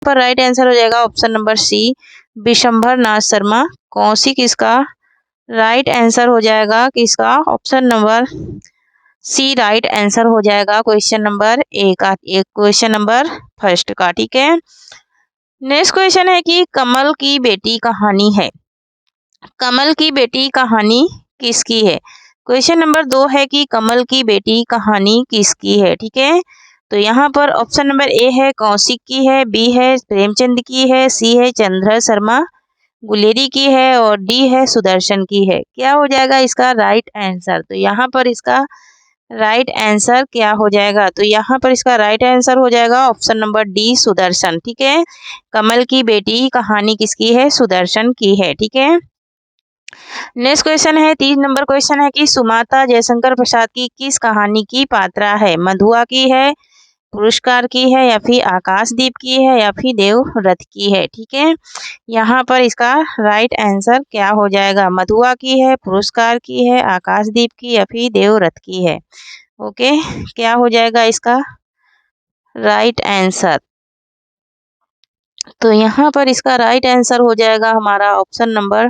पर right answer हो जाएगा option number C, Vishambhar Nath Sharma. Kaushik इसका राइट आंसर हो जाएगा किसका, option number C right answer हो जाएगा क्वेश्चन नंबर ए का, एक क्वेश्चन नंबर फर्स्ट का। ठीक है, नेक्स्ट क्वेश्चन है कि कमल की बेटी कहानी है, कमल की बेटी कहानी किसकी है। क्वेश्चन नंबर 2 है कि कमल की बेटी कहानी किसकी है। ठीक है, तो यहाँ पर ऑप्शन नंबर ए है कौशिक की है, बी है प्रेमचंद की है, सी है चंद्र शर्मा गुलेरी की है और डी है सुदर्शन की है। क्या हो जाएगा इसका राइट आंसर, तो यहाँ पर इसका राइट आंसर क्या हो जाएगा, तो यहाँ पर इसका राइट आंसर हो जाएगा ऑप्शन नंबर डी सुदर्शन। ठीक है, कमल की बेटी कहानी किसकी है, सुदर्शन की है। ठीक है, नेक्स्ट क्वेश्चन है 3 नंबर क्वेश्चन है कि सुमाता जयशंकर प्रसाद की किस कहानी की पात्रा है, मधुआ की है, पुरस्कार की है या फिर आकाशदीप की है या फिर देवरथ की है। ठीक है, यहाँ पर इसका राइट आंसर क्या हो जाएगा, मधुआ की है, पुरस्कार की है, आकाशदीप की या फिर देवरथ की है। ओके, क्या हो जाएगा इसका राइट आंसर, तो यहाँ पर इसका राइट आंसर हो जाएगा हमारा ऑप्शन नंबर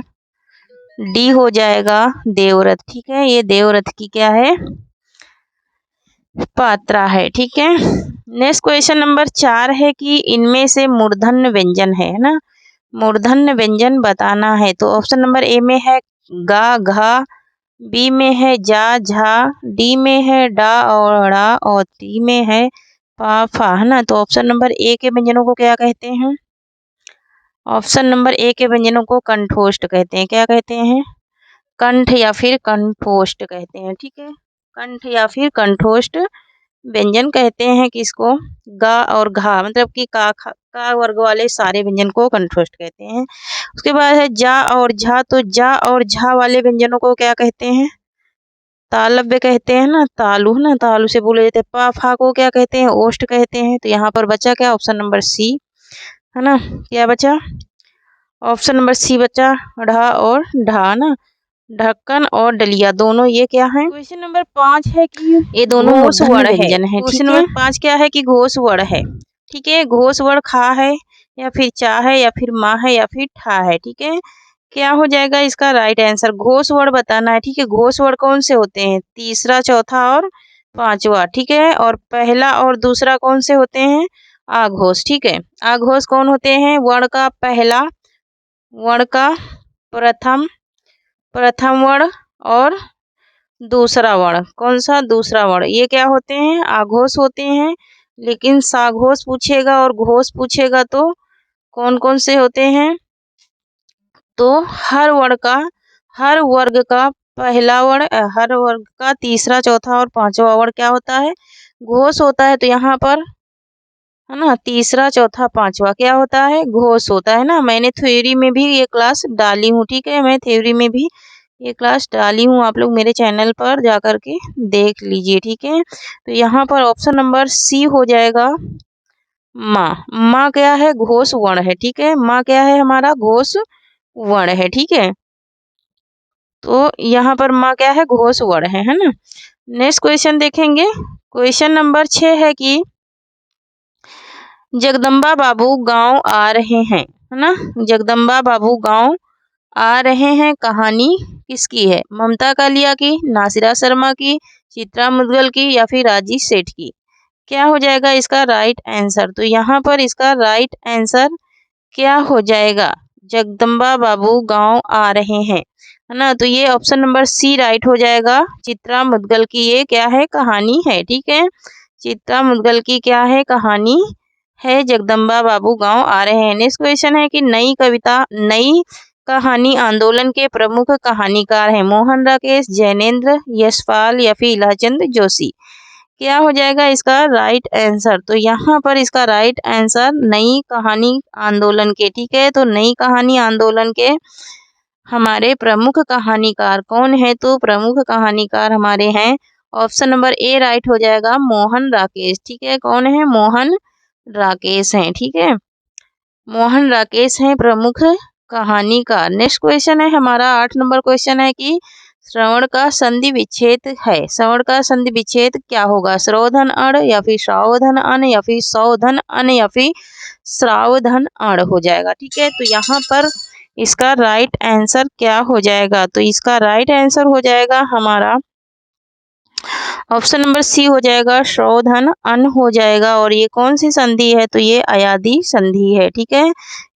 डी हो जाएगा देवरथ। ठीक है, ये देवरथ की क्या है, पात्रा है। ठीक है, नेक्स्ट क्वेश्चन नंबर 4 है कि इनमें से मूर्धन्य व्यंजन है ना, मूर्धन्य व्यंजन बताना है। तो ऑप्शन नंबर ए में है गा घा, बी में है जा झा, डी में है डा और ड़ा और टी में है पा फा, है ना। तो ऑप्शन नंबर ए के व्यंजनों को क्या कहते हैं, ऑप्शन नंबर ए के व्यंजनों को कंठोष्ठ कहते हैं। क्या कहते हैं, कंठ या फिर कंठोष्ठ कहते हैं। ठीक है, कंठ या फिर कंठोष्ठ व्यंजन कहते हैं किसको, गा और घा, मतलब कि का वर्ग वाले सारे व्यंजन को कंठोष्ठ कहते हैं। उसके बाद है जा और झा, तो जा और झा वाले व्यंजनों को क्या कहते हैं, तालव्य कहते हैं ना, तालु है ना, तालु से बोले जाते हैं। पा फा को क्या कहते हैं, ओष्ठ कहते हैं। तो यहाँ पर बचा क्या, ऑप्शन नंबर सी, है ना, क्या बचा, ऑप्शन नंबर सी बचा, ढा और ढा ना, ढक्कन और डलिया दोनों ये क्या है। क्वेश्चन नंबर 5 है कि ये दोनों मूर्धन्य व्यंजन है। क्वेश्चन नंबर 5 क्या है कि घोष वर्ण है। ठीक है, घोष वर्ण खा है या फिर चा है या फिर माँ है या फिर ठा है। ठीक है, क्या हो जाएगा इसका राइट आंसर, घोष वर्ण बताना है। ठीक है, घोष वर्ण कौन से होते हैं, तीसरा चौथा और पांचवा। ठीक है, और पहला और दूसरा कौन से होते हैं, आघोष। ठीक है, आघोष कौन होते हैं, वर्ण का पहला, वर्ण का प्रथम वर्ण और दूसरा वर्ण, कौन सा, दूसरा वर्ण, ये क्या होते हैं, आघोष होते हैं। लेकिन साघोष पूछेगा और घोष पूछेगा तो कौन कौन से होते हैं, तो हर वर्ग का पहला वर्ण, हर वर्ग का तीसरा चौथा और पांचवा वर्ण क्या होता है, घोष होता है। तो यहाँ पर है ना, तीसरा चौथा पांचवा क्या होता है, घोष होता है ना। मैंने थ्योरी में भी ये क्लास डाली हूँ। ठीक है, मैं थ्योरी में भी ये क्लास डाली हूँ, आप लोग मेरे चैनल पर जा कर के देख लीजिए। ठीक है, तो यहाँ पर ऑप्शन नंबर सी हो जाएगा माँ। माँ क्या है, घोष वर्ण है। ठीक है, माँ क्या है, हमारा घोष वर्ण है। ठीक है, तो यहाँ पर माँ क्या है, घोष वर्ण है ना। नेक्स्ट क्वेश्चन देखेंगे, क्वेश्चन नंबर 6 है कि जगदम्बा बाबू गांव आ रहे हैं, है ना, जगदम्बा बाबू गांव आ रहे हैं कहानी किसकी है, ममता कालिया की, नासिरा शर्मा की, चित्रा मुदगल की या फिर राजेश सेठ की। क्या हो जाएगा इसका राइट आंसर, तो यहाँ पर इसका राइट आंसर क्या हो जाएगा, जगदम्बा बाबू गांव आ रहे हैं, है ना। तो ये ऑप्शन नंबर सी राइट हो जाएगा, चित्रा मुदगल की ये क्या है, कहानी है। ठीक है, चित्रा मुदगल की क्या है, कहानी है, जगदम्बा बाबू गांव आ रहे हैं। नेक्स्ट क्वेश्चन है कि नई कहानी आंदोलन के प्रमुख कहानीकार हैं, मोहन राकेश, जैनेन्द्र यशपाल या फिर इलाचंद जोशी। क्या हो जाएगा इसका राइट आंसर, तो यहाँ पर इसका राइट आंसर नई कहानी आंदोलन के। ठीक है, तो नई कहानी आंदोलन के हमारे प्रमुख कहानीकार कौन है, तो प्रमुख कहानीकार हमारे हैं ऑप्शन नंबर ए राइट हो जाएगा, मोहन राकेश। ठीक है, कौन है, मोहन राकेश हैं। ठीक है, मोहन राकेश हैं प्रमुख कहानीकार। नेक्स्ट क्वेश्चन है हमारा 8 नंबर क्वेश्चन है कि श्रवण का संधि विच्छेद है, श्रवण का संधि विच्छेद क्या होगा, श्रोधन अण या फिर सावधन अन या फिर सौधन अन या फिर सावधान अण हो जाएगा। ठीक है, तो यहाँ पर इसका राइट आंसर क्या हो जाएगा? तो इसका राइट आंसर हो जाएगा हमारा ऑप्शन नंबर सी हो जाएगा, श्रोधन अन हो जाएगा। और ये कौन सी संधि है? तो ये अयादी संधि है। ठीक है,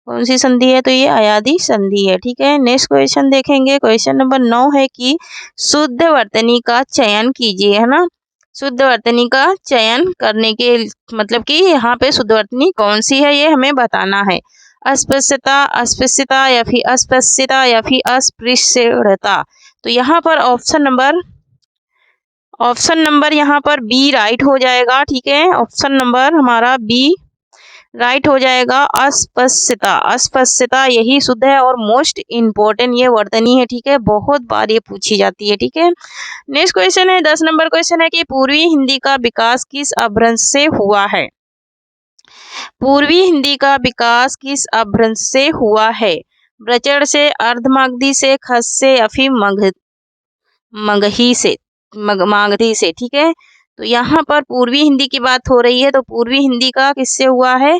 कौन सी संधि है? तो ये अयादी संधि है। ठीक है, नेक्स्ट क्वेश्चन देखेंगे। क्वेश्चन नंबर 9 है कि शुद्ध वर्तनी का चयन कीजिए, है ना। शुद्ध वर्तनी का चयन करने के मतलब कि यहाँ पे शुद्ध वर्तनी कौन सी है ये हमें बताना है। अस्पृश्यता, अस्पृश्यता या फिर अस्पृश्यता या फिर अस्पृश्यता। तो यहाँ पर ऑप्शन नंबर यहाँ पर बी राइट हो जाएगा। ठीक है, ऑप्शन नंबर हमारा बी राइट हो जाएगा। अस्पृश्यता, अस्पृश्यता यही शुद्ध है और मोस्ट इम्पोर्टेंट ये वर्तनी है। ठीक है, बहुत बार ये पूछी जाती है। ठीक है, नेक्स्ट क्वेश्चन है 10 नंबर क्वेश्चन है कि पूर्वी हिंदी का विकास किस अपभ्रंश से हुआ है? पूर्वी हिंदी का विकास किस अपभ्रंश से हुआ है? ब्रचड़ से, अर्धमागधी से, खस से या फिर मगही से, मागधी से। ठीक है, तो यहाँ पर पूर्वी हिंदी की बात हो रही है, तो पूर्वी हिंदी का किससे हुआ है?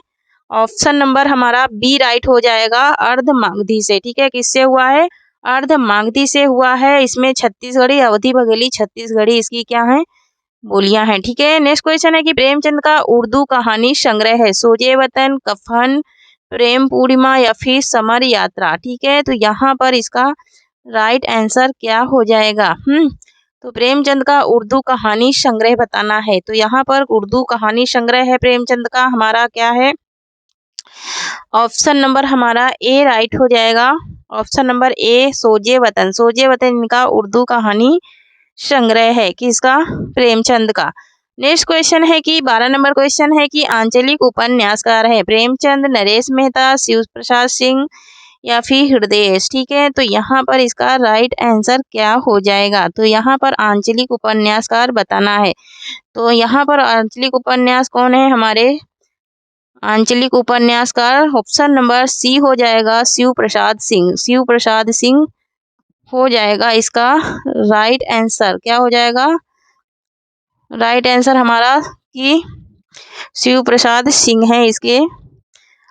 ऑप्शन नंबर हमारा बी राइट हो जाएगा, अर्धमागधी से। ठीक है, किससे हुआ है? अर्धमागधी से हुआ है। इसमें छत्तीसगढ़ी, अवधी, बघेली, छत्तीसगढ़ी इसकी क्या है? बोलियां हैं। ठीक है, नेक्स्ट क्वेश्चन है कि प्रेमचंद का उर्दू कहानी संग्रह है सोजे वतन, कफन, प्रेम पूर्णिमा या फिर समर यात्रा। ठीक है, तो यहाँ पर इसका राइट आंसर क्या हो जाएगा? तो प्रेमचंद का उर्दू कहानी संग्रह बताना है। तो यहाँ पर उर्दू कहानी संग्रह है प्रेमचंद का हमारा क्या है? ऑप्शन नंबर हमारा ए राइट हो जाएगा। ऑप्शन नंबर ए सोजे वतन, सोजे वतन इनका उर्दू कहानी संग्रह है। किसका? प्रेमचंद का। नेक्स्ट क्वेश्चन है कि 12 नंबर क्वेश्चन है कि आंचलिक उपन्यासकार है प्रेमचंद, नरेश मेहता, शिव प्रसाद सिंह या फिर हृदय। ठीक है, तो यहाँ पर इसका राइट आंसर क्या हो जाएगा? तो यहाँ पर आंचलिक उपन्यासकार बताना है। तो यहाँ पर आंचलिक उपन्यास कौन है हमारे? आंचलिक उपन्यासकार ऑप्शन नंबर सी हो जाएगा, शिव प्रसाद सिंह। शिव प्रसाद सिंह हो जाएगा इसका राइट आंसर। क्या हो जाएगा राइट आंसर हमारा? कि शिव प्रसाद सिंह है इसके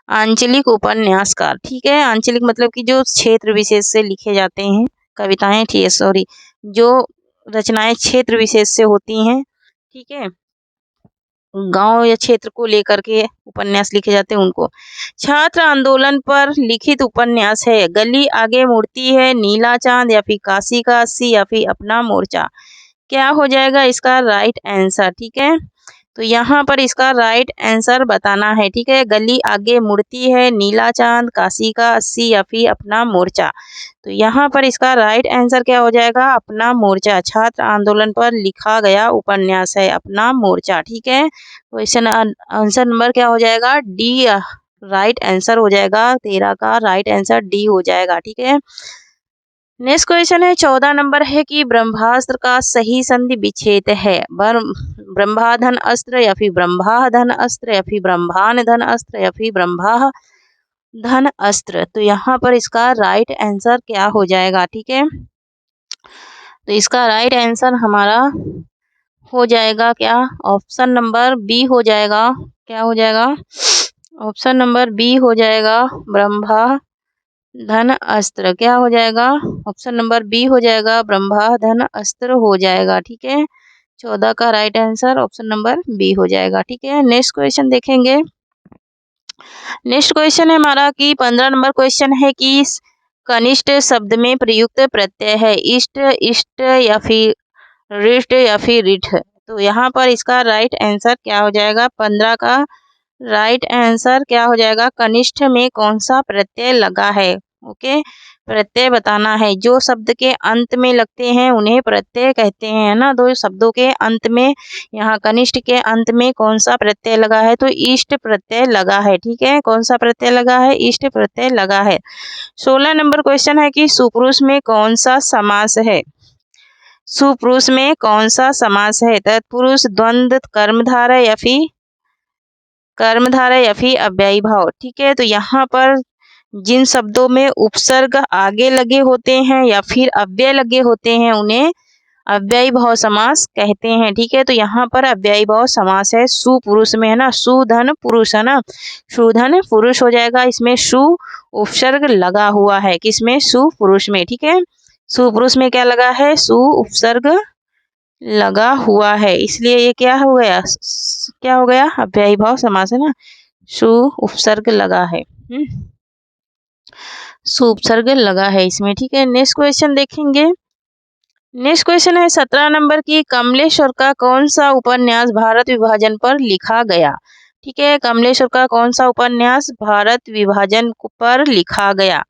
आंचलिक उपन्यासकार। ठीक है, आंचलिक मतलब कि जो क्षेत्र विशेष से लिखे जाते हैं कविताएं, ठीक है, सॉरी, जो रचनाएं क्षेत्र विशेष से होती हैं। ठीक है, गांव या क्षेत्र को लेकर के उपन्यास लिखे जाते हैं उनको। छात्र आंदोलन पर लिखित उपन्यास है गली आगे मुड़ती है, नीला चांद या फिर काशी का 80 या फिर अपना मोर्चा। क्या हो जाएगा इसका राइट आंसर? ठीक है, तो यहाँ पर इसका राइट आंसर बताना है। ठीक है, गली आगे मुड़ती है, नीला चांद, काशी का 80 या फिर अपना मोर्चा। तो यहाँ पर इसका राइट आंसर क्या हो जाएगा? अपना मोर्चा। छात्र आंदोलन पर लिखा गया उपन्यास है अपना मोर्चा। ठीक है, क्वेश्चन आंसर नंबर क्या हो जाएगा? डी राइट आंसर हो जाएगा। 13 का राइट आंसर डी हो जाएगा। ठीक है, नेक्स्ट क्वेश्चन है 14 नंबर है कि ब्रह्मास्त्र का सही संधि विच्छेद है ब्रह्माधन अस्त्र या फिर ब्रह्माधन अस्त्र या फिर ब्रह्मान धन अस्त्र या फिर ब्रह्मा धन अस्त्र। तो यहाँ पर इसका राइट आंसर क्या हो जाएगा? ठीक है, तो इसका राइट आंसर हमारा हो जाएगा क्या? ऑप्शन नंबर बी हो जाएगा। क्या हो जाएगा? ऑप्शन नंबर बी हो जाएगा, ब्रह्मा धन अस्त्र। क्या हो जाएगा? ऑप्शन नंबर बी हो जाएगा, ब्रह्मा धन अस्त्र हो जाएगा। ठीक है, 14 का right answer option number B हो जाएगा। ठीक है, नेक्स्ट क्वेश्चन देखेंगे। नेक्स्ट क्वेश्चन है हमारा कि 15 नंबर क्वेश्चन है कि कनिष्ठ शब्द में प्रयुक्त प्रत्यय है इष्ट, इष्ट या फिर रिष्ट या फिर रिठ। तो यहाँ पर इसका राइट आंसर क्या हो जाएगा? 15 का राइट आंसर क्या हो जाएगा? कनिष्ठ में कौन सा प्रत्यय लगा है? ओके, प्रत्यय बताना है। जो शब्द के अंत में लगते हैं उन्हें प्रत्यय कहते हैं, है ना। दो शब्दों के अंत में, यहाँ कनिष्ठ के अंत में कौन सा प्रत्यय लगा है? तो इष्ट प्रत्यय लगा है। ठीक है, कौन सा प्रत्यय लगा है? इष्ट प्रत्यय लगा है। 16 नंबर क्वेश्चन है कि सुपुरुष में कौन सा समास है? सुपुरुष में कौन सा समास है? तत्पुरुष, द्वंद्व, कर्मधारय या फिर अव्ययी भाव। ठीक है, तो यहाँ पर जिन शब्दों में उपसर्ग आगे लगे होते हैं या फिर अव्यय लगे होते हैं उन्हें अव्ययी भाव समास कहते हैं। ठीक है, तो यहाँ पर अव्ययी भाव समास है, सुपुरुष में है ना, सुधन पुरुष है ना, सुधन पुरुष हो जाएगा। इसमें सु उपसर्ग लगा हुआ है, किसमें, सुपुरुष में। ठीक है, सुपुरुष में क्या लगा है, सु उपसर्ग लगा हुआ है, इसलिए ये क्या हो गया, क्या हो गया, अव्ययी भाव समास है ना, सु उपसर्ग लगा है, सु उपसर्ग लगा है इसमें। ठीक है, नेक्स्ट क्वेश्चन देखेंगे। नेक्स्ट क्वेश्चन है 17 नंबर की, कमलेश्वर का कौन सा उपन्यास भारत विभाजन पर लिखा गया। ठीक है, कमलेश्वर का कौन सा उपन्यास भारत विभाजन पर लिखा गया,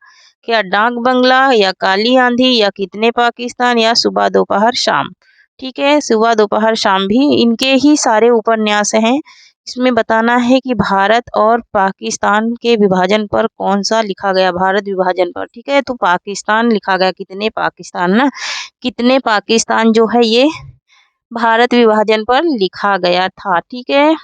क्या डाक बंगला, या काली आंधी, या कितने पाकिस्तान, या सुबह दोपहर शाम। ठीक है, सुबह दोपहर शाम भी इनके ही सारे उपन्यास हैं। इसमें बताना है कि भारत और पाकिस्तान के विभाजन पर कौन सा लिखा गया, भारत विभाजन पर। ठीक है, तो पाकिस्तान लिखा गया, कितने पाकिस्तान ना, कितने पाकिस्तान जो है ये भारत विभाजन पर लिखा गया था। ठीक है,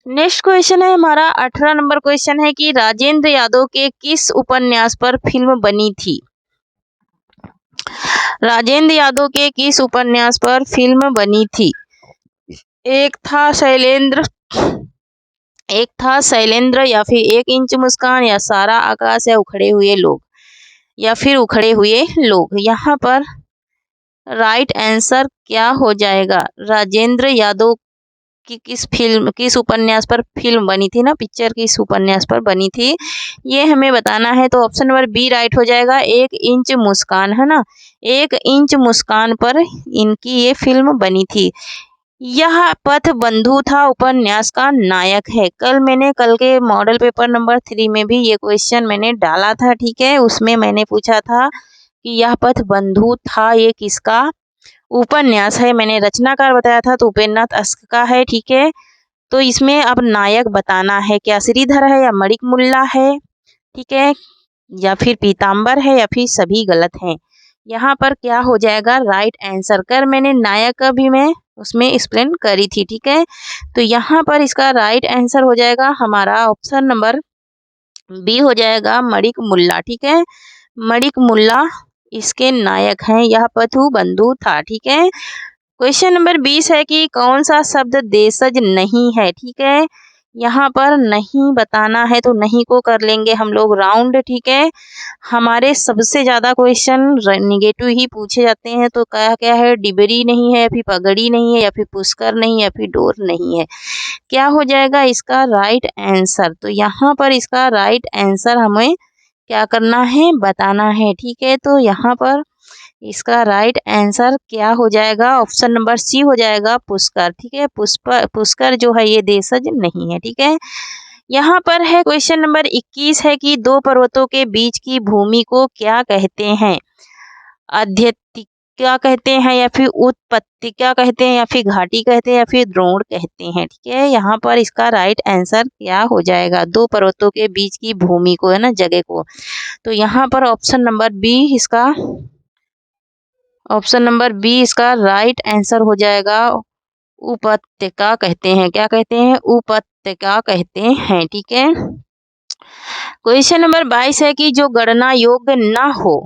नेक्स्ट क्वेश्चन है हमारा 18 नंबर क्वेश्चन है कि राजेंद्र यादव के किस उपन्यास पर फिल्म बनी थी। राजेंद्र यादव के किस उपन्यास पर फिल्म बनी थी। एक था शैलेंद्र, या फिर 1 इंच मुस्कान, या सारा आकाश, या उखड़े हुए लोग, या फिर उखड़े हुए लोग। यहाँ पर राइट आंसर क्या हो जाएगा, राजेंद्र यादव की किस उपन्यास पर फिल्म बनी थी ना, पिक्चर किस उपन्यास पर बनी थी, ये हमें बताना है। तो ऑप्शन नंबर बी राइट हो जाएगा, 1 इंच मुस्कान है ना, 1 इंच मुस्कान पर इनकी ये फिल्म बनी थी। यह पथ बंधु था उपन्यास का नायक है। कल के मॉडल पेपर नंबर 3 में भी ये क्वेश्चन मैंने डाला था। ठीक है, उसमें मैंने पूछा था कि यह पथ बंधु था ये किसका उपन्यास है, मैंने रचनाकार बताया था, तो उपेंद्रनाथ अस्क का है। ठीक है, तो इसमें अब नायक बताना है, क्या श्रीधर है, या मणिक मुल्ला है, ठीक है, या फिर पीताम्बर है, या फिर सभी गलत हैं। यहाँ पर क्या हो जाएगा राइट आंसर, कर मैंने नायक का भी मैं उसमें एक्सप्लेन करी थी। ठीक है, तो यहाँ पर इसका राइट आंसर हो जाएगा हमारा ऑप्शन नंबर बी हो जाएगा, मणिक मुल्ला। ठीक है, मणिक मुल्ला इसके नायक हैं, यह पथु बंधु था। ठीक है, क्वेश्चन नंबर 20 है कि कौन सा शब्द देशज नहीं है। ठीक है, यहाँ पर नहीं बताना है, तो नहीं को कर लेंगे हम लोग राउंड। ठीक है, हमारे सबसे ज़्यादा क्वेश्चन निगेटिव ही पूछे जाते हैं, तो क्या क्या है, डिबरी नहीं है, या फिर पगड़ी नहीं है, या फिर पुष्कर नहीं, या फिर डोर नहीं है। क्या हो जाएगा इसका राइट आंसर, तो यहाँ पर इसका राइट आंसर हमें क्या करना है, बताना है। ठीक है, तो यहाँ पर इसका राइट आंसर क्या हो जाएगा, ऑप्शन नंबर सी हो जाएगा, पुष्कर। ठीक है, पुष्कर जो है ये देशज नहीं है। ठीक है, यहाँ पर है क्वेश्चन नंबर 21 है कि 2 पर्वतों के बीच की भूमि को क्या कहते हैं, क्या कहते हैं, या फिर उत्पत्ति क्या कहते हैं, या फिर घाटी कहते हैं, या फिर द्रोण कहते हैं। ठीक है, यहाँ पर इसका राइट आंसर क्या हो जाएगा, 2 पर्वतों के बीच की भूमि को है ना, जगह को, तो यहाँ पर ऑप्शन नंबर बी इसका ऑप्शन नंबर बी इसका राइट आंसर हो जाएगा, उपत्यका कहते हैं, क्या कहते हैं, उपत्यका कहते हैं। ठीक है, क्वेश्चन नंबर 22 है कि जो गणना योग्य ना हो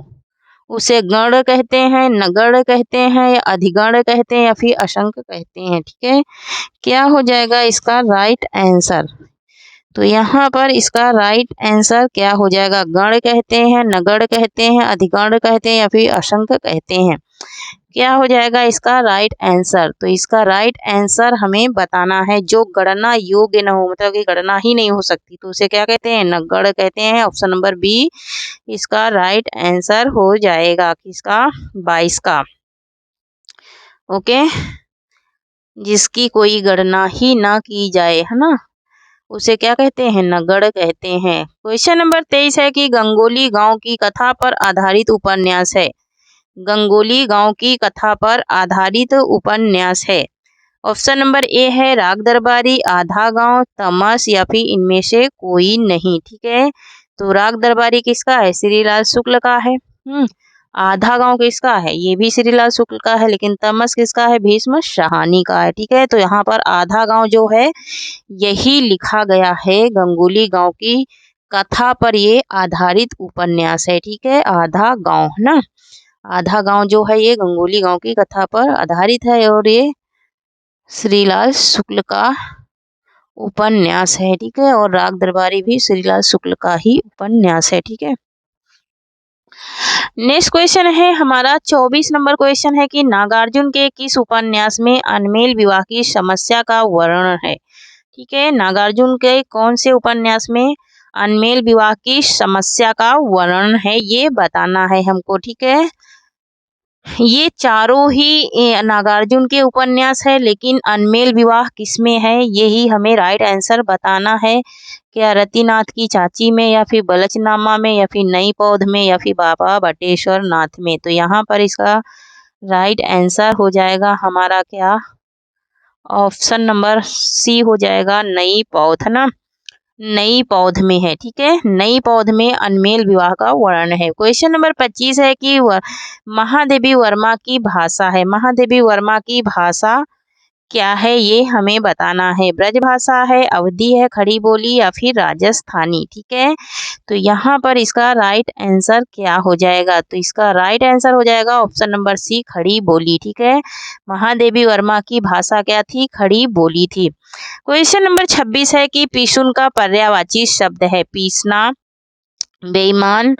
उसे गण कहते हैं, नगण कहते हैं, या अधिगण कहते हैं, या फिर असंख्य कहते हैं। ठीक है, क्या हो जाएगा इसका राइट आंसर, तो यहाँ पर इसका राइट आंसर क्या हो जाएगा, गण कहते हैं, नगण कहते हैं, अधिगण कहते हैं, या फिर असंख्य कहते हैं। क्या हो जाएगा इसका राइट आंसर, तो इसका राइट आंसर हमें बताना है, जो गणना योग्य न हो, मतलब कि गणना ही नहीं हो सकती, तो उसे क्या कहते हैं, नगण कहते हैं। ऑप्शन नंबर बी इसका राइट आंसर हो जाएगा, किसका, 22 का। ओके, जिसकी कोई गणना ही ना की जाए है ना, उसे क्या कहते हैं, नगण कहते हैं। क्वेश्चन नंबर 23 है कि गंगोली गांव की कथा पर आधारित उपन्यास है, गंगोली गांव की कथा पर आधारित उपन्यास है। ऑप्शन नंबर ए है राग दरबारी, आधा गांव, तमस, या फिर इनमें से कोई नहीं। ठीक है, तो राग दरबारी किसका है, श्रीलाल शुक्ल का है। आधा गांव किसका है, ये भी श्रीलाल शुक्ल का है, लेकिन तमस किसका है, भीष्म शाहानी का है। ठीक है, तो यहाँ पर आधा गांव जो है यही लिखा गया है, गंगोली गांव की कथा पर ये आधारित उपन्यास है। ठीक है, आधा गांव है ना, आधा गांव जो है ये गंगोली गांव की कथा पर आधारित है और ये श्रीलाल शुक्ल का उपन्यास है। ठीक है, और राग दरबारी भी श्रीलाल शुक्ल का ही उपन्यास है। ठीक है, नेक्स्ट क्वेश्चन है हमारा 24 नंबर क्वेश्चन है कि नागार्जुन के किस उपन्यास में अनमेल विवाह की समस्या का वर्णन है। ठीक है, नागार्जुन के कौन से उपन्यास में अनमेल विवाह की समस्या का वर्णन है ये बताना है हमको। ठीक है, ये चारों ही नागार्जुन के उपन्यास है, लेकिन अनमेल विवाह किसमें है यही हमें राइट आंसर बताना है। क्या रतिनाथ की चाची में, या फिर बलचनामा में, या फिर नई पौध में, या फिर बाबा बटेश्वर नाथ में। तो यहाँ पर इसका राइट आंसर हो जाएगा हमारा क्या, ऑप्शन नंबर सी हो जाएगा, नई पौध, है ना, नई पौध में है। ठीक है, नई पौध में अनमेल विवाह का वर्णन है। क्वेश्चन नंबर 25 है कि महादेवी वर्मा की भाषा है, महादेवी वर्मा की भाषा क्या है ये हमें बताना है। ब्रज भाषा है, अवधी है, खड़ी बोली, या फिर राजस्थानी। ठीक है, तो यहाँ पर इसका राइट आंसर क्या हो जाएगा, तो इसका राइट आंसर हो जाएगा ऑप्शन नंबर सी, खड़ी बोली। ठीक है, महादेवी वर्मा की भाषा क्या थी, खड़ी बोली थी। क्वेश्चन नंबर 26 है कि पिशुन का पर्यायवाची शब्द है, पीसना, बेईमान,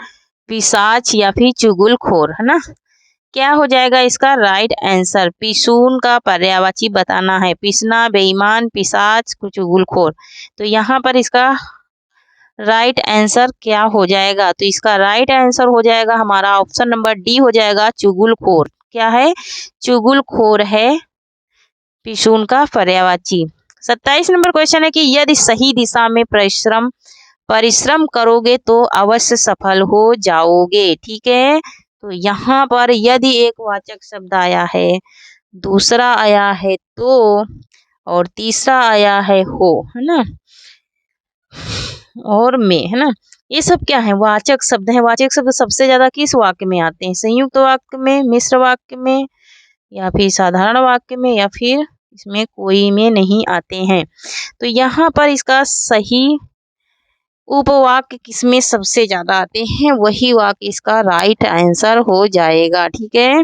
पिशाच, या फिर चुगलखोर, है ना। क्या हो जाएगा इसका राइट आंसर, पिशून का पर्यायवाची बताना है, पीसना, बेईमान, पिशाच, चुगलखोर। तो यहाँ पर इसका राइट आंसर क्या हो जाएगा, तो इसका राइट आंसर हो जाएगा हमारा ऑप्शन नंबर डी हो जाएगा, चुगलखोर। क्या है, चुगलखोर है पिशून का पर्यायवाची। 27 नंबर क्वेश्चन है कि यदि सही दिशा में परिश्रम करोगे तो अवश्य सफल हो जाओगे। ठीक है, तो यहाँ पर यदि एक वाचक शब्द आया है, दूसरा आया है तो, और तीसरा आया है हो, है ना, और में, है ना, ये सब क्या है, वाचक शब्द है। वाचक शब्द सबसे ज्यादा किस वाक्य में आते हैं, संयुक्त वाक्य में, मिश्र वाक्य में, या फिर साधारण वाक्य में, या फिर इसमें कोई में नहीं आते हैं। तो यहाँ पर इसका सही उपवाक्य किसमें सबसे ज्यादा आते हैं, वही वाक्य इसका राइट आंसर हो जाएगा। ठीक है,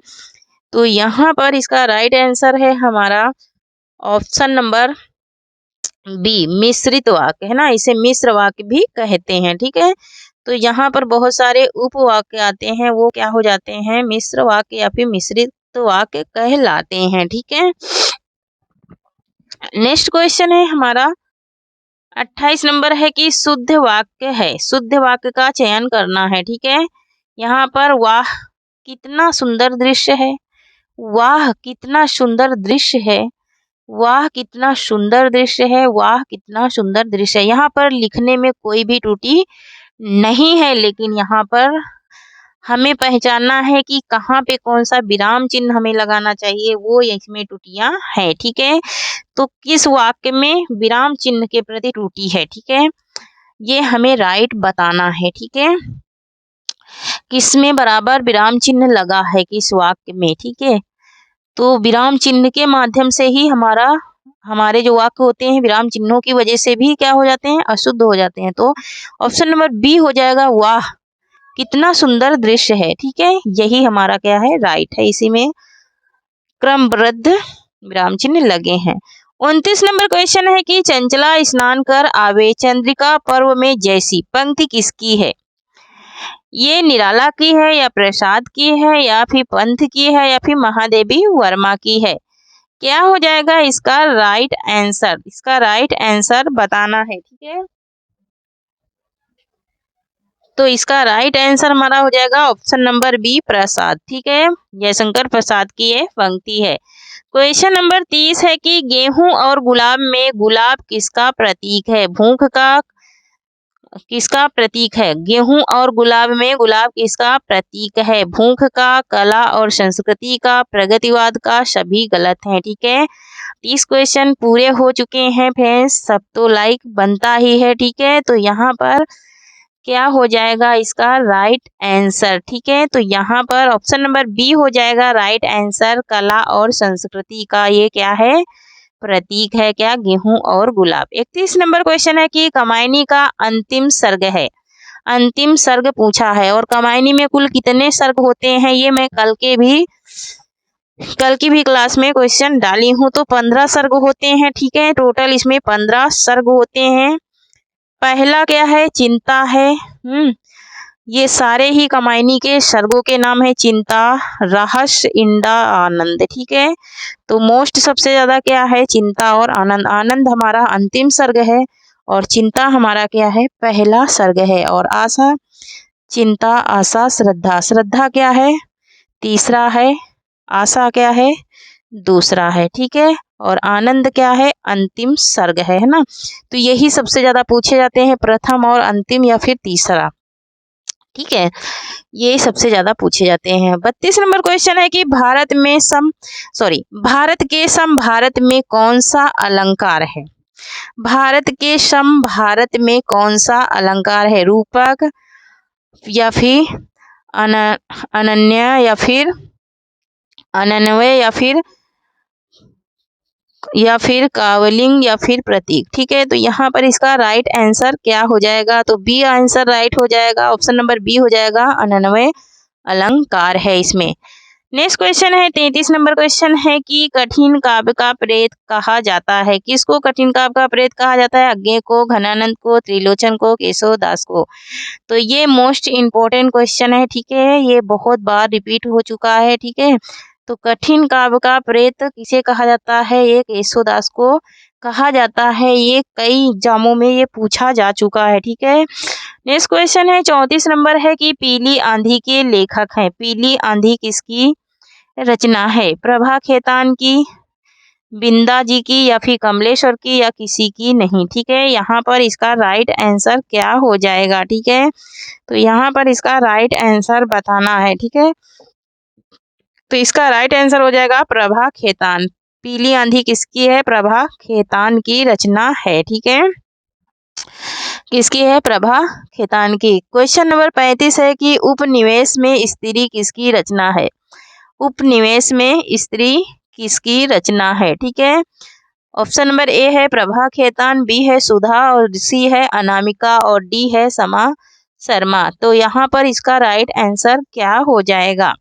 तो यहाँ पर इसका राइट आंसर है हमारा ऑप्शन नंबर बी, मिश्रित वाक्य, है ना, इसे मिश्र वाक्य भी कहते हैं। ठीक है, तो यहाँ पर बहुत सारे उपवाक्य आते हैं, वो क्या हो जाते हैं, मिश्र वाक्य या फिर मिश्रित वाक्य कहलाते हैं। ठीक है, नेक्स्ट क्वेश्चन है हमारा 28 नंबर है कि शुद्ध वाक्य है, शुद्ध वाक्य का चयन करना है। ठीक है, यहाँ पर वाह कितना सुंदर दृश्य है, वाह कितना सुंदर दृश्य है, वाह कितना सुंदर दृश्य है, वाह कितना सुंदर दृश्य है। यहाँ पर लिखने में कोई भी त्रुटि नहीं है, लेकिन यहाँ पर हमें पहचानना है कि कहाँ पे कौन सा विराम चिन्ह हमें लगाना चाहिए, वो इसमें त्रुटियां है। ठीक है, तो किस वाक्य में विराम चिन्ह के प्रति त्रुटि है, ठीक है, ये हमें राइट बताना है। ठीक है, किसमें बराबर विराम चिन्ह लगा है किस वाक्य में। ठीक है, तो विराम चिन्ह के माध्यम से ही हमारे जो वाक्य होते हैं विराम चिन्हों की वजह से भी क्या हो जाते हैं, अशुद्ध हो जाते हैं। तो ऑप्शन नंबर बी हो जाएगा, वाह कितना सुंदर दृश्य है। ठीक है, यही हमारा क्या है, राइट है, इसी में क्रमबद्ध विराम चिन्ह लगे हैं। 29 नंबर क्वेश्चन है कि चंचला स्नान कर आवे चंद्रिका पर्व में जैसी पंक्ति किसकी है, ये निराला की है, या प्रसाद की है, या फिर पंथ की है, या फिर महादेवी वर्मा की है। क्या हो जाएगा इसका राइट आंसर, इसका राइट आंसर बताना है। ठीक है, तो इसका राइट आंसर हमारा हो जाएगा ऑप्शन नंबर बी, प्रसाद। ठीक है, जयशंकर प्रसाद की ये पंक्ति है। क्वेश्चन नंबर 30 है कि गेहूं और गुलाब में गुलाब किसका प्रतीक है, भूख का किसका प्रतीक है, गेहूं और गुलाब में गुलाब किसका प्रतीक है, भूख का, कला और संस्कृति का, प्रगतिवाद का, सभी गलत हैं। ठीक है, 30 क्वेश्चन पूरे हो चुके हैं फ्रेंड्स, सब तो लाइक बनता ही है। ठीक है, तो यहाँ पर क्या हो जाएगा इसका राइट आंसर। ठीक है, तो यहाँ पर ऑप्शन नंबर बी हो जाएगा राइट आंसर, कला और संस्कृति का ये क्या है, प्रतीक है, क्या, गेहूं और गुलाब। 31 नंबर क्वेश्चन है कि कामायनी का अंतिम सर्ग है, अंतिम सर्ग पूछा है। और कामायनी में कुल कितने सर्ग होते हैं ये मैं कल की भी क्लास में क्वेश्चन डाली हूँ। तो 15 सर्ग होते हैं, ठीक है। टोटल इसमें 15 सर्ग होते हैं। पहला क्या है, चिंता है। ये सारे ही कामायनी के सर्गों के नाम है, चिंता, रहस्य, इंदा, आनंद, ठीक है। तो मोस्ट सबसे ज्यादा क्या है, चिंता और आनंद। आनंद हमारा अंतिम सर्ग है और चिंता हमारा क्या है, पहला सर्ग है। और आशा, चिंता, आशा, श्रद्धा। श्रद्धा क्या है, तीसरा है। आशा क्या है, दूसरा है, ठीक है। और आनंद क्या है, अंतिम सर्ग है ना। तो यही सबसे ज्यादा पूछे जाते हैं, प्रथम और अंतिम या फिर तीसरा, ठीक है। ये सबसे ज्यादा पूछे जाते हैं। 32 नंबर क्वेश्चन है कि भारत के सम भारत में कौन सा अलंकार है। भारत के सम भारत में कौन सा अलंकार है, रूपक या फिर अनन्य या फिर अनन्वय या फिर कावलिंग या फिर प्रतीक, ठीक है। तो यहाँ पर इसका राइट आंसर क्या हो जाएगा, तो बी आंसर राइट हो जाएगा। ऑप्शन नंबर बी हो जाएगा, अनन्वय अलंकार है इसमें। नेक्स्ट क्वेश्चन है 33 नंबर क्वेश्चन है कि कठिन काव्य का प्रेत कहा जाता है। किसको कठिन काव्य का प्रेत कहा जाता है, अज्ञे को, घनानंद को, त्रिलोचन को, केशव दास को। तो ये मोस्ट इम्पोर्टेंट क्वेश्चन है, ठीक है। ये बहुत बार रिपीट हो चुका है, ठीक है। तो कठिन काव्य का प्रेत किसे कहा जाता है, ये केशव दास को कहा जाता है। ये कई एग्जामों में ये पूछा जा चुका है, ठीक है। नेक्स्ट क्वेश्चन है 34 नंबर है कि पीली आंधी के लेखक हैं। पीली आंधी किसकी रचना है, प्रभा खेतान की, बिंदा जी की, या फिर कमलेश्वर की, या किसी की नहीं, ठीक है। यहाँ पर इसका राइट आंसर क्या हो जाएगा, ठीक है। तो यहाँ पर इसका राइट आंसर बताना है, ठीक है। तो इसका राइट आंसर हो जाएगा प्रभा खेतान। पीली आंधी किसकी है, प्रभा खेतान की रचना है, ठीक है। किसकी है, प्रभा खेतान की। क्वेश्चन नंबर 35 है कि उपनिवेश में स्त्री किसकी रचना है। उपनिवेश में स्त्री किसकी रचना है, ठीक है। ऑप्शन नंबर ए है प्रभा खेतान, बी है सुधा, और सी है अनामिका, और डी है समा शर्मा। तो यहाँ पर इसका राइट आंसर क्या हो जाएगा,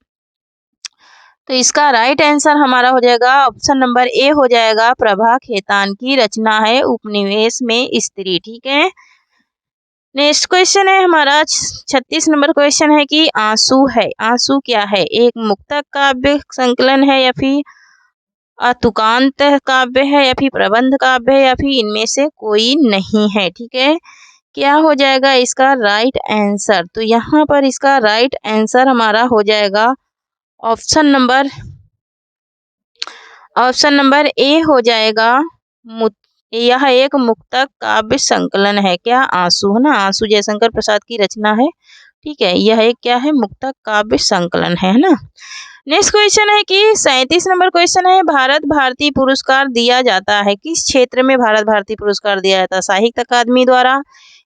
तो इसका राइट आंसर हमारा हो जाएगा ऑप्शन नंबर ए हो जाएगा, प्रभा खेतान की रचना है उपनिवेश में स्त्री, ठीक है। नेक्स्ट क्वेश्चन है हमारा 36 नंबर क्वेश्चन है कि आंसू है। आंसू क्या है, एक मुक्तक काव्य संकलन है, या फिर अतुकांत काव्य है, या फिर प्रबंध काव्य है, या फिर इनमें से कोई नहीं है, ठीक है। क्या हो जाएगा इसका राइट आंसर, तो यहाँ पर इसका राइट आंसर हमारा हो जाएगा ऑप्शन नंबर ए हो जाएगा। यह एक मुक्तक काव्य संकलन है, क्या, आंसू है ना, आंसू जयशंकर प्रसाद की रचना है, ठीक है। यह एक क्या है, मुक्तक काव्य संकलन है ना। नेक्स्ट क्वेश्चन है कि 37 नंबर क्वेश्चन है, भारत भारती पुरस्कार दिया जाता है। किस क्षेत्र में भारत भारती पुरस्कार दिया जाता है, साहित्य अकादमी द्वारा,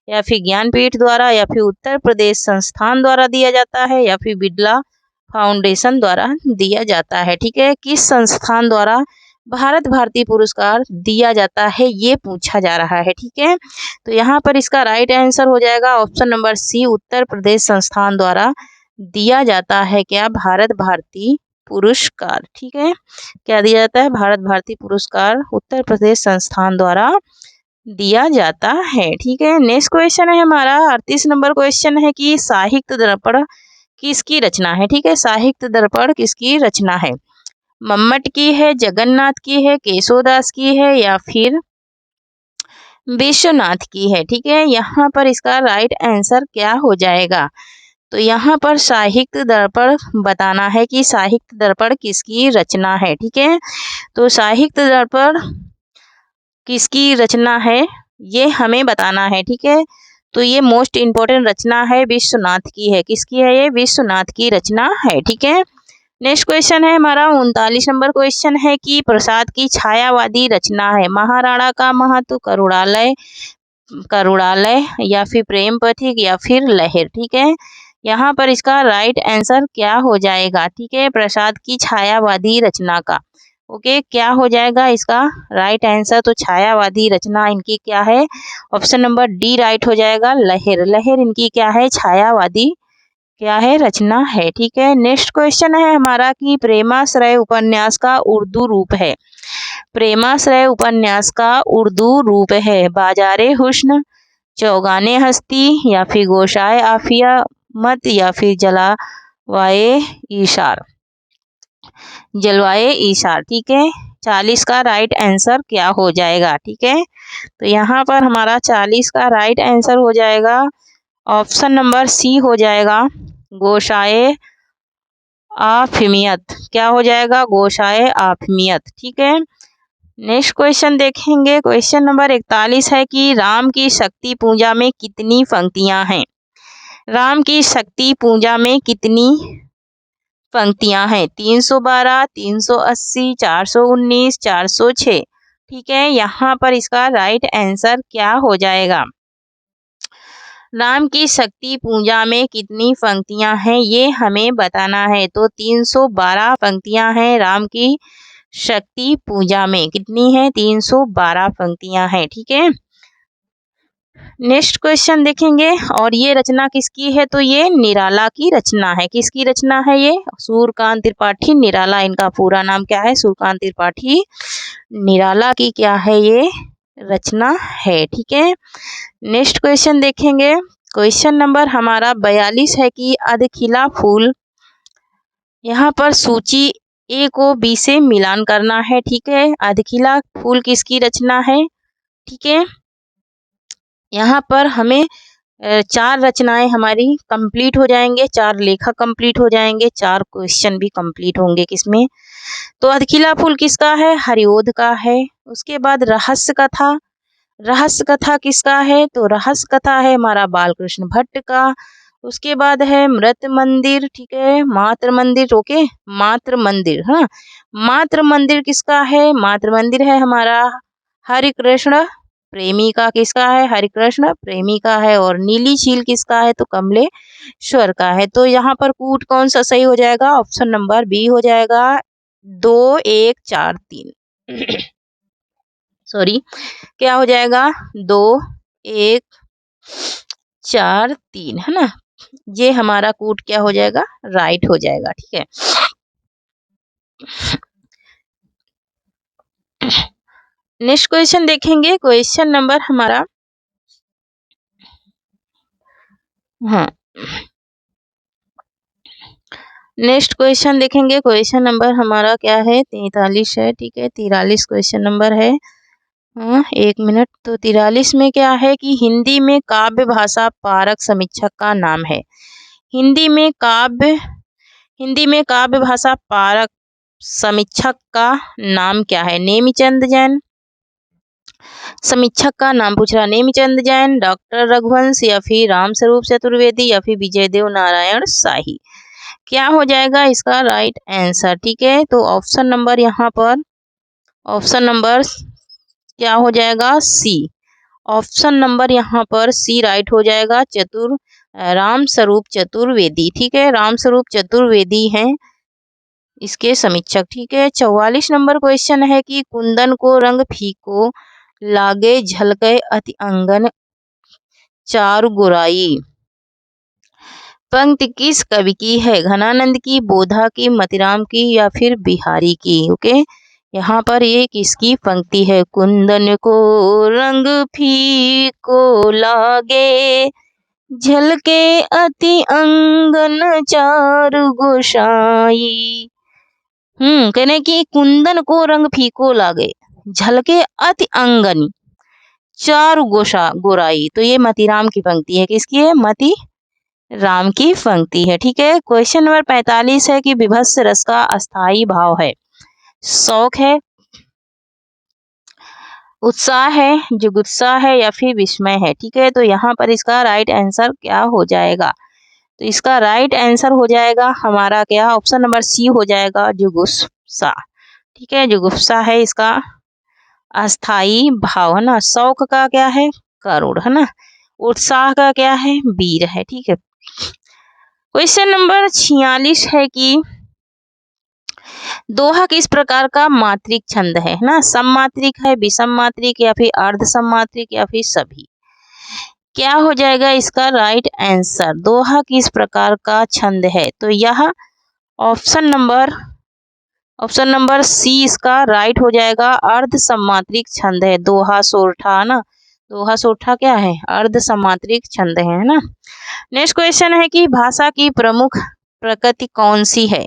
या फिर ज्ञानपीठ द्वारा, या फिर उत्तर प्रदेश संस्थान द्वारा दिया जाता है, या फिर बिड़ला फाउंडेशन द्वारा दिया जाता है, ठीक है। किस संस्थान द्वारा भारत भारती पुरस्कार दिया जाता है ये पूछा जा रहा है, ठीक है। तो यहाँ पर इसका राइट आंसर हो जाएगा ऑप्शन नंबर सी, उत्तर प्रदेश संस्थान द्वारा दिया जाता है, क्या, भारत भारती पुरस्कार, ठीक है। क्या दिया जाता है, भारत भारती पुरस्कार उत्तर प्रदेश संस्थान द्वारा दिया जाता है, ठीक है। नेक्स्ट क्वेश्चन है हमारा 38 नंबर क्वेश्चन है कि साहित्य दर्पण किसकी रचना है, ठीक है। साहित्य दर्पण किसकी रचना है, मम्मट की है, जगन्नाथ की है, केशवदास की है, या फिर विश्वनाथ की है, ठीक है। यहाँ पर इसका राइट आंसर क्या हो जाएगा, तो यहाँ पर साहित्य दर्पण बताना है कि साहित्य दर्पण किसकी रचना है, ठीक है। तो साहित्य दर्पण किसकी रचना है ये हमें बताना है, ठीक है। तो ये मोस्ट इम्पोर्टेंट रचना है, विश्वनाथ की है। किसकी है ये, विश्वनाथ की रचना है, ठीक है। नेक्स्ट क्वेश्चन है हमारा 39 नंबर क्वेश्चन है कि प्रसाद की छायावादी रचना है। महाराणा का महत्व, करुणालय, या फिर प्रेम पथिक, या फिर लहर, ठीक है। यहाँ पर इसका राइट आंसर क्या हो जाएगा, ठीक है। प्रसाद की छायावादी रचना का ओके, क्या हो जाएगा इसका राइट आंसर? तो छायावादी रचना इनकी क्या है? ऑप्शन नंबर डी राइट हो जाएगा। लहर, लहर इनकी क्या है? छायावादी क्या है? रचना है। ठीक है, नेक्स्ट क्वेश्चन है हमारा कि प्रेमाश्रय उपन्यास का उर्दू रूप है। प्रेमाश्रय उपन्यास का उर्दू रूप है बाजारे हुस्न, चौगाने हस्ती, या फिर गोशाए आफिया मत, या फिर जलवाए इशार। जलवाए इशार। ठीक है, 40 का राइट आंसर क्या हो जाएगा? ठीक है, तो यहाँ पर हमारा 40 का राइट आंसर हो जाएगा ऑप्शन नंबर सी हो जाएगा, गोशाए आफिमियत। क्या हो जाएगा? गोशाए आफिमियत। ठीक है, नेक्स्ट क्वेश्चन देखेंगे। क्वेश्चन नंबर 41 है कि राम की शक्ति पूजा में कितनी पंक्तियां हैं? राम की शक्ति पूजा में कितनी पंक्तियां हैं? 312, 380, 419, 406। ठीक है, यहाँ पर इसका राइट आंसर क्या हो जाएगा? राम की शक्ति पूजा में कितनी पंक्तियां हैं ये हमें बताना है। तो 312 पंक्तियां हैं राम की शक्ति पूजा में। कितनी है? 312 पंक्तियां हैं। ठीक है, नेक्स्ट क्वेश्चन देखेंगे। और ये रचना किसकी है? तो ये निराला की रचना है। किसकी रचना है ये? सूर्यकांत त्रिपाठी निराला, इनका पूरा नाम क्या है? सूर्यकांत त्रिपाठी निराला की क्या है? ये रचना है। ठीक है, नेक्स्ट क्वेश्चन देखेंगे। क्वेश्चन नंबर हमारा 42 है कि अधखिला फूल, यहाँ पर सूची ए को बी से मिलान करना है। ठीक है, अधखिला फूल किसकी रचना है? ठीक है, यहाँ पर हमें 4 रचनाएं हमारी कंप्लीट हो जाएंगे, 4 लेखक कंप्लीट हो जाएंगे, 4 क्वेश्चन भी कंप्लीट होंगे। किसमें? तो अधखिला फूल किसका है? हरिओध का है। उसके बाद रहस्य कथा, रहस्य कथा किसका है? तो रहस्य कथा है हमारा बालकृष्ण भट्ट का। उसके बाद है मृत मंदिर। ठीक है, मातृ मंदिर। ओके, मातृ मंदिर। हाँ, मातृ मंदिर किसका है? मातृ मंदिर है हमारा हरिकृष्ण प्रेमी का। किसका है? हरिकृष्ण प्रेमी का है। और नीली झील किसका है? तो कमलेश्वर का है। तो यहाँ पर कूट कौन सा सही हो जाएगा? ऑप्शन नंबर बी हो जाएगा, 2 1 4 3 सॉरी, क्या हो जाएगा? 2 1 4 3, है ना? ये हमारा कूट क्या हो जाएगा? राइट हो जाएगा। ठीक है, नेक्स्ट क्वेश्चन देखेंगे। क्वेश्चन नंबर हमारा, हाँ, नेक्स्ट क्वेश्चन देखेंगे। क्वेश्चन नंबर हमारा क्या है? 43 है। ठीक है, 43 क्वेश्चन नंबर है। हाँ, 1 मिनट। तो 43 में क्या है कि हिंदी में काव्य भाषा पारक समीक्षक का नाम है। हिंदी में काव्य भाषा पारक समीक्षक का नाम क्या है? नेमीचंद जैन। समीक्षक का नाम पूछ रहा, नेमीचंद जैन, डॉक्टर रघुवंश, या फिर रामस्वरूप चतुर्वेदी, या फिर विजयदेव नारायण शाही। क्या हो जाएगा इसका राइट आंसर? ठीक है, तो ऑप्शन नंबर यहाँ पर, ऑप्शन नंबर क्या हो जाएगा? सी। ऑप्शन नंबर यहाँ पर सी राइट हो जाएगा, रामस्वरूप चतुर्वेदी। ठीक है, रामस्वरूप चतुर्वेदी हैं इसके समीक्षक। ठीक है, 44 नंबर क्वेश्चन है कि कुंदन को रंग फीको लागे झलके अति अंगन चारु गोराई। पंक्ति किस कवि की है? घनानंद की, बोधा की, मतिराम की, या फिर बिहारी की। ओके, यहाँ पर ये किसकी पंक्ति है? कुंदन को रंग फीको लागे झलके अति अंगन चारु गोसाई। कहने की कुंदन को रंग फीको लागे झलके अति अंगन चारु गोराई। तो ये मतिराम की पंक्ति है। किसकी है? मति राम की पंक्ति है। ठीक है, क्वेश्चन नंबर 45 है कि विभत्स रस का अस्थाई भाव है। शौक है, उत्साह है, जुगुप्सा है, या फिर विस्मय है। ठीक है, तो यहाँ पर इसका राइट आंसर क्या हो जाएगा? तो इसका राइट आंसर हो जाएगा हमारा क्या? ऑप्शन नंबर सी हो जाएगा, जुगुप्सा। ठीक है, जुगुप्सा है इसका अस्थाई भाव, है ना। शौक का क्या है? करुण, है ना। उत्साह का क्या है? वीर है। ठीक है, क्वेश्चन नंबर 46 है कि दोहा किस प्रकार का मात्रिक छंद है ना, सममात्रिक है, विषम मात्रिक या फिर अर्ध सममात्रिक या फिर सभी। क्या हो जाएगा इसका राइट आंसर, दोहा किस प्रकार का छंद है, तो यह ऑप्शन नंबर सी इसका राइट हो जाएगा, अर्ध सममात्रिक छंद है दोहा सोरठा ना, दोहा सोरठा क्या है, अर्ध सममात्रिक छंद है ना। नेक्स्ट क्वेश्चन है कि भाषा की प्रमुख प्रकृति कौन सी है,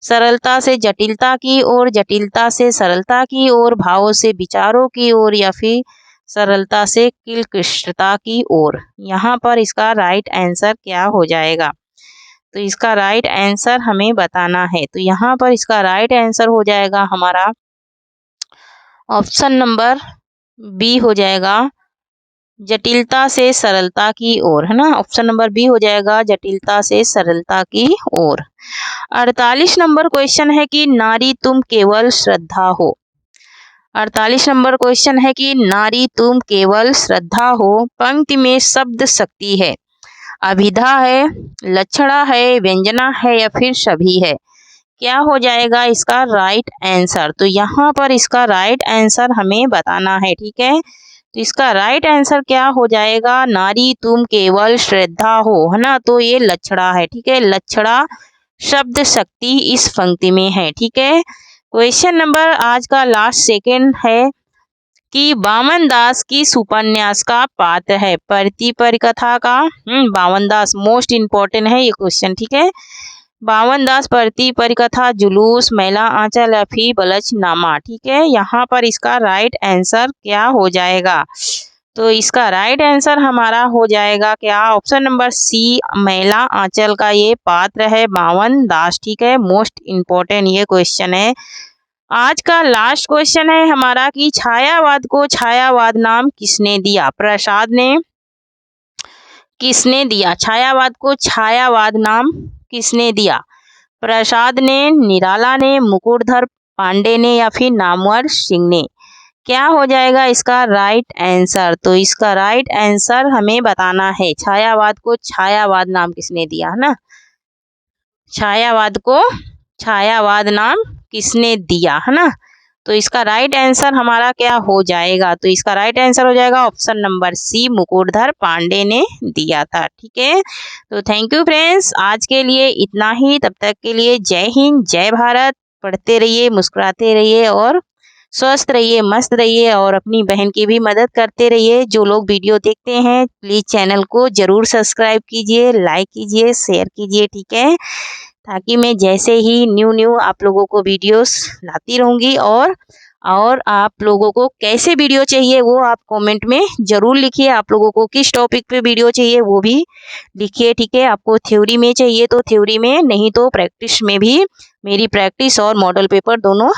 सरलता से जटिलता की ओर, जटिलता से सरलता की ओर, भावों से विचारों की ओर या फिर सरलता से किलकृष्टता की ओर। यहाँ पर इसका राइट आंसर क्या हो जाएगा, तो इसका राइट आंसर हमें बताना है। तो यहाँ पर इसका राइट आंसर हो जाएगा हमारा ऑप्शन नंबर बी हो जाएगा, जटिलता से सरलता की ओर है ना, ऑप्शन नंबर बी हो जाएगा, जटिलता से सरलता की ओर। 48 नंबर क्वेश्चन है कि नारी तुम केवल श्रद्धा हो, 48 नंबर क्वेश्चन है कि नारी तुम केवल श्रद्धा हो, पंक्ति में शब्द शक्ति है, अभिधा है, लक्षणा है, व्यंजना है या फिर सभी है। क्या हो जाएगा इसका राइट आंसर, तो यहाँ पर इसका राइट आंसर हमें बताना है, ठीक है। तो इसका राइट आंसर क्या हो जाएगा, नारी तुम केवल श्रद्धा हो है ना, तो ये लक्षणा है, ठीक है, लक्षणा शब्द शक्ति इस पंक्ति में है, ठीक है। क्वेश्चन नंबर आज का लास्ट सेकंड है कि बावन दास की उपन्यास का पात्र है, प्रति परिकथा का, बावन दास मोस्ट इम्पोर्टेंट है ये क्वेश्चन, ठीक है। बावन दास, प्रति परिकथा, जुलूस, महिला आंचल या फिर बलचनामा, ठीक है। यहाँ पर इसका राइट आंसर क्या हो जाएगा, तो इसका राइट आंसर हमारा हो जाएगा क्या, ऑप्शन नंबर सी, महिला आंचल का ये पात्र है बावन दास, ठीक है। मोस्ट इम्पोर्टेंट ये क्वेश्चन है। आज का लास्ट क्वेश्चन है हमारा कि छायावाद को छायावाद नाम किसने दिया, प्रसाद ने किसने दिया, छायावाद को छायावाद नाम किसने दिया, प्रसाद ने, निराला ने, मुकुटधर पांडे ने या फिर नामवर सिंह ने। क्या हो जाएगा इसका राइट आंसर, तो इसका राइट आंसर हमें बताना है, छायावाद को छायावाद नाम किसने दिया है ना, छायावाद को छायावाद नाम किसने दिया है ना, तो इसका राइट आंसर हमारा क्या हो जाएगा, तो इसका राइट आंसर हो जाएगा option number C, Mukutdhar Pandey ने दिया था, ठीक है। तो थैंक यू फ्रेंड्स, आज के लिए इतना ही, तब तक के लिए जय हिंद, जय भारत, पढ़ते रहिए, मुस्कुराते रहिए और स्वस्थ रहिए, मस्त रहिए और अपनी बहन की भी मदद करते रहिए। जो लोग वीडियो देखते हैं प्लीज़ चैनल को ज़रूर सब्सक्राइब कीजिए, लाइक कीजिए, शेयर कीजिए, ठीक है, ताकि मैं जैसे ही न्यू आप लोगों को वीडियोस लाती रहूँगी। और आप लोगों को कैसे वीडियो चाहिए वो आप कमेंट में ज़रूर लिखिए, आप लोगों को किस टॉपिक पे वीडियो चाहिए वो भी लिखिए, ठीक है। आपको थ्योरी में चाहिए तो थ्योरी में, नहीं तो प्रैक्टिस में भी, मेरी प्रैक्टिस और मॉडल पेपर दोनों